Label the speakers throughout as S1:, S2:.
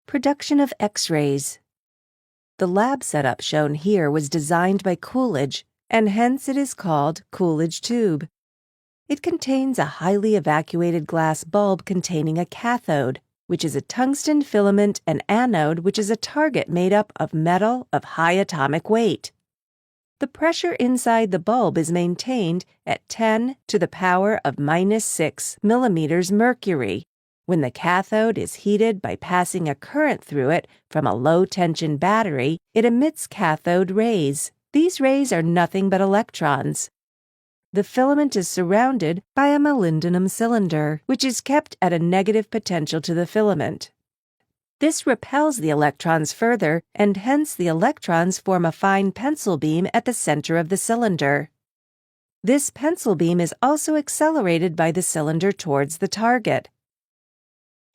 S1: Production of X-rays. The lab setup shown here was designed by Coolidge, and hence it is called Coolidge tube. It contains a highly evacuated glass bulb containing a cathode, which is a tungsten filament, and anode, which is a target made up of metal of high atomic weight. The pressure inside the bulb is maintained at 10 to the power of -6 millimeters mercury, when the cathode is heated by passing a current through it from a low-tension battery. It emits cathode rays. These rays are nothing but electrons. The filament is surrounded by a molybdenum cylinder, which is kept at a negative potential to the filament. This repels the electrons further, and hence the electrons form a fine pencil beam at the center of the cylinder. This pencil beam is also accelerated by the cylinder towards the target.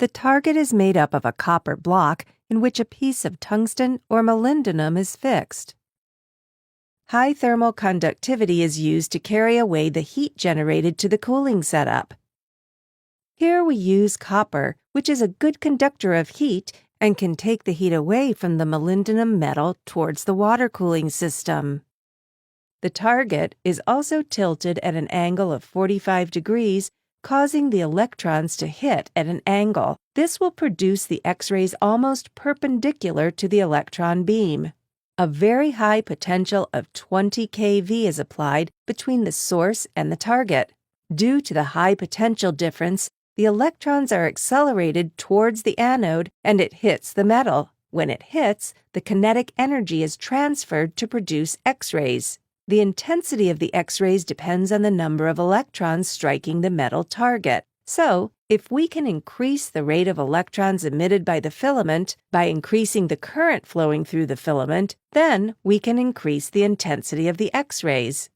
S1: The target is made up of a copper block in which a piece of tungsten or molybdenum is fixed. High thermal conductivity is used to carry away the heat generated to the cooling setup. Here we use copper, which is a good conductor of heat and can take the heat away from the molybdenum metal towards the water cooling system. The target is also tilted at an angle of 45 degrees, causing the electrons to hit at an angle. This will produce the X-rays almost perpendicular to the electron beam. A very high potential of 20 kV is applied between the source and the target. Due to the high potential difference, the electrons are accelerated towards the anode and it hits the metal. When it hits, the kinetic energy is transferred to produce X-rays. The intensity of the X-rays depends on the number of electrons striking the metal target. So, if we can increase the rate of electrons emitted by the filament by increasing the current flowing through the filament, then we can increase the intensity of the X-rays.